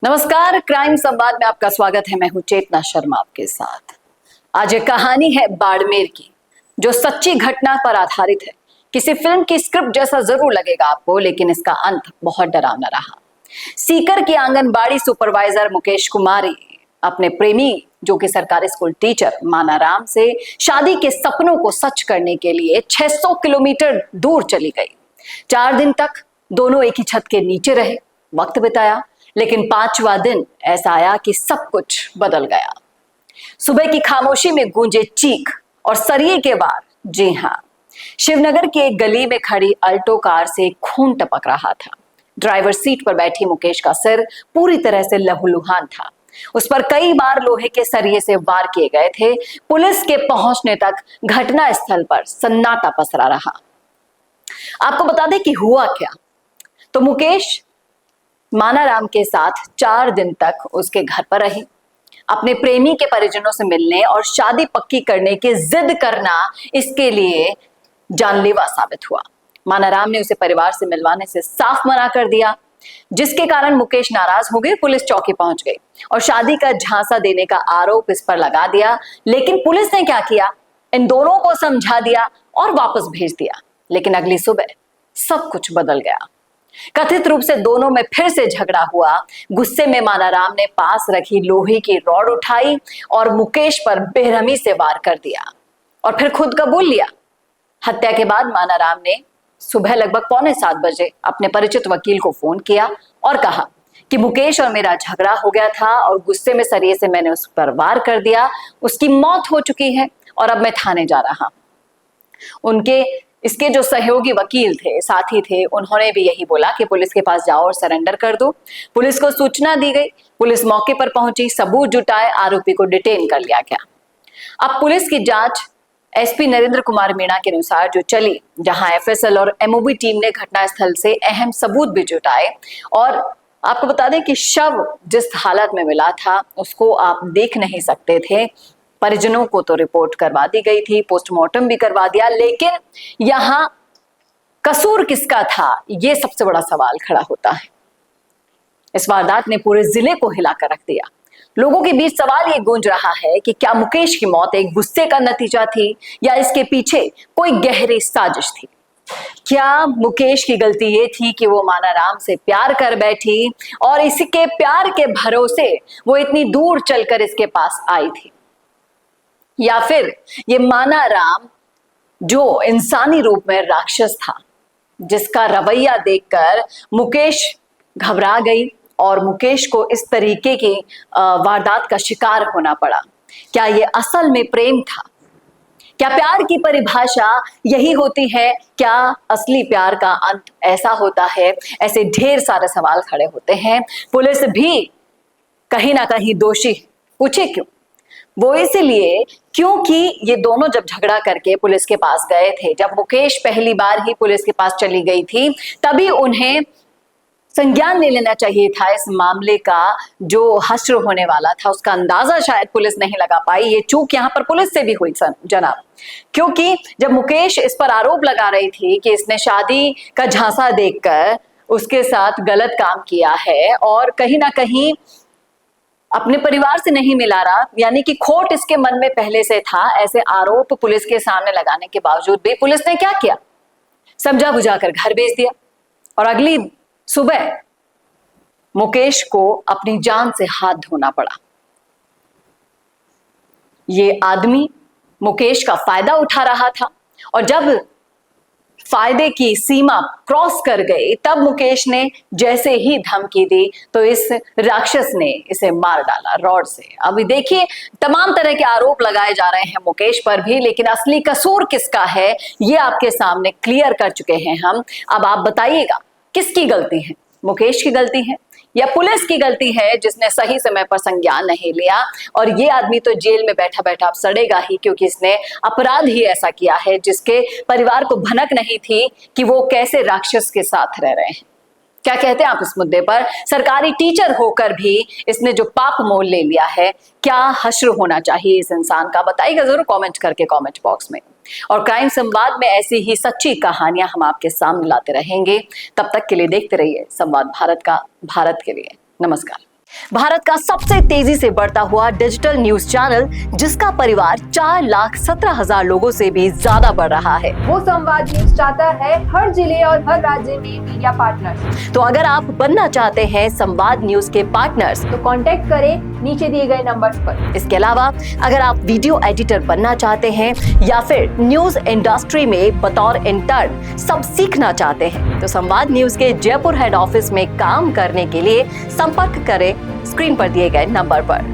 नमस्कार, क्राइम संवाद में आपका स्वागत है। मैं हूं चेतना शर्मा आपके साथ। आज एक कहानी है बाड़मेर की, जो सच्ची घटना पर आधारित है। किसी फिल्म की स्क्रिप्ट जैसा जरूर लगेगा आपको, लेकिन इसका अंत बहुत डरावना रहा। सीकर की आंगनबाड़ी सुपरवाइजर मुकेश कुमारी अपने प्रेमी, जो कि सरकारी स्कूल टीचर मानाराम से शादी के सपनों को सच करने के लिए 600 किलोमीटर दूर चली गई। 4 दिन तक दोनों एक ही छत के नीचे रहे, वक्त बिताया, लेकिन 5वां दिन ऐसा आया कि सब कुछ बदल गया। सुबह की खामोशी में गूंजे चीख और सरिये के वार। जी हां, शिवनगर की एक गली में खड़ी अल्टो कार से खून टपक रहा था। ड्राइवर सीट पर बैठी मुकेश का सिर पूरी तरह से लहूलुहान था। उस पर कई बार लोहे के सरिये से वार किए गए थे। पुलिस के पहुंचने तक घटना स्थल पर सन्नाटा पसरा रहा। आपको बता दें कि हुआ क्या। तो मुकेश मानाराम के साथ 4 दिन तक उसके घर पर रही। अपने प्रेमी के परिजनों से मिलने और शादी पक्की करने की जिद करना इसके लिए जानलेवा साबित हुआ। मानाराम ने उसे परिवार से मिलवाने से साफ मना कर दिया, जिसके कारण मुकेश नाराज हो गए। पुलिस चौकी पहुंच गई और शादी का झांसा देने का आरोप इस पर लगा दिया। लेकिन पुलिस ने क्या किया, इन दोनों को समझा दिया और वापस भेज दिया। लेकिन अगली सुबह सब कुछ बदल गया। कथित रूप से दोनों में फिर से झगड़ा हुआ। गुस्से में मानाराम ने पास रखी लोहे की रॉड उठाई और मुकेश पर बेरहमी से वार कर दिया और फिर खुद कबूल लिया। हत्या के बाद मानाराम ने सुबह लगभग 6:45 बजे अपने परिचित वकील को फोन किया और कहा कि मुकेश और मेरा झगड़ा हो गया था और गुस्से में सरिये से मैंने उस पर वार कर दिया। उसकी मौत हो चुकी है और अब मैं थाने जा रहा हूं। इसके जो सहयोगी वकील थे, साथी थे, उन्होंने भी यही बोला कि पुलिस के पास जाओ और सरेंडर कर दो। पुलिस को सूचना दी गई। पुलिस मौके पर पहुंची, सबूत जुटाए, आरोपी को डिटेन कर लिया गया। अब पुलिस की जांच एसपी नरेंद्र कुमार मीणा के अनुसार जो चली, जहां एफएसएल और एमओबी टीम ने घटनास्थल से अहम सबूत भी जुटाए। और आपको बता दें कि शव जिस हालत में मिला था उसको आप देख नहीं सकते थे। परिजनों को तो रिपोर्ट करवा दी गई थी, पोस्टमार्टम भी करवा दिया, लेकिन यहां कसूर किसका था, यह सबसे बड़ा सवाल खड़ा होता है। इस वारदात ने पूरे जिले को हिलाकर रख दिया। लोगों के बीच सवाल ये गूंज रहा है कि क्या मुकेश की मौत एक गुस्से का नतीजा थी या इसके पीछे कोई गहरी साजिश थी। क्या मुकेश की गलती ये थी कि वो मानाराम से प्यार कर बैठी और इसके प्यार के भरोसे वो इतनी दूर चलकर इसके पास आई थी, या फिर ये मानाराम जो इंसानी रूप में राक्षस था, जिसका रवैया देखकर मुकेश घबरा गई और मुकेश को इस तरीके की वारदात का शिकार होना पड़ा। क्या ये असल में प्रेम था? क्या प्यार की परिभाषा यही होती है? क्या असली प्यार का अंत ऐसा होता है? ऐसे ढेर सारे सवाल खड़े होते हैं। पुलिस भी कहीं ना कहीं दोषी है। पूछे क्यों? वो इसलिए क्योंकि ये दोनों जब झगड़ा करके पुलिस के पास गए थे, जब मुकेश पहली बार ही पुलिस के पास चली गई थी, तभी उन्हें संज्ञान ले लेना चाहिए था इस मामले का। जो हश्र होने वाला था उसका अंदाजा शायद पुलिस नहीं लगा पाई। ये चूक यहां पर पुलिस से भी हुई जनाब, क्योंकि जब मुकेश इस पर आरोप लगा रही थी कि इसने शादी का झांसा देखकर उसके साथ गलत काम किया है और कहीं ना कहीं अपने परिवार से नहीं मिला रहा, यानी कि खोट इसके मन में पहले से था, ऐसे आरोप पुलिस के सामने लगाने के बावजूद भी पुलिस ने क्या किया, समझा बुझाकर घर भेज दिया। और अगली सुबह मुकेश को अपनी जान से हाथ धोना पड़ा। ये आदमी मुकेश का फायदा उठा रहा था और जब फायदे की सीमा क्रॉस कर गई, तब मुकेश ने जैसे ही धमकी दी तो इस राक्षस ने इसे मार डाला रॉड से। अभी देखिए, तमाम तरह के आरोप लगाए जा रहे हैं मुकेश पर भी, लेकिन असली कसूर किसका है ये आपके सामने क्लियर कर चुके हैं हम। अब आप बताइएगा किसकी गलती है? मुकेश की गलती है या पुलिस की गलती है जिसने सही समय पर संज्ञान नहीं लिया? और ये आदमी तो जेल में बैठा बैठा अब सड़ेगा ही, क्योंकि इसने अपराध ही ऐसा किया है जिसके परिवार को भनक नहीं थी कि वो कैसे राक्षस के साथ रह रहे हैं। क्या कहते हैं आप इस मुद्दे पर? सरकारी टीचर होकर भी इसने जो पाप मोल ले लिया है, क्या हश्र होना चाहिए इस इंसान का? बताइएगा जरूर कमेंट करके कमेंट बॉक्स में। और क्राइम संवाद में ऐसी ही सच्ची कहानियां हम आपके सामने लाते रहेंगे। तब तक के लिए देखते रहिए संवाद भारत का, भारत के लिए। नमस्कार। भारत का सबसे तेजी से बढ़ता हुआ डिजिटल न्यूज चैनल, जिसका परिवार 4,17,000 लोगों से भी ज्यादा बढ़ रहा है। वो संवाद न्यूज चाहता है हर जिले और हर राज्य में मीडिया पार्टनर्स। तो अगर आप बनना चाहते हैं संवाद न्यूज के पार्टनर्स, तो कांटेक्ट करें नीचे दिए गए नंबर पर। इसके अलावा अगर आप वीडियो एडिटर बनना चाहते हैं या फिर न्यूज इंडस्ट्री में बतौर इंटर्न सब सीखना चाहते हैं, तो संवाद न्यूज के जयपुर हेड ऑफिस में काम करने के लिए संपर्क करें स्क्रीन पर दिए गए नंबर पर।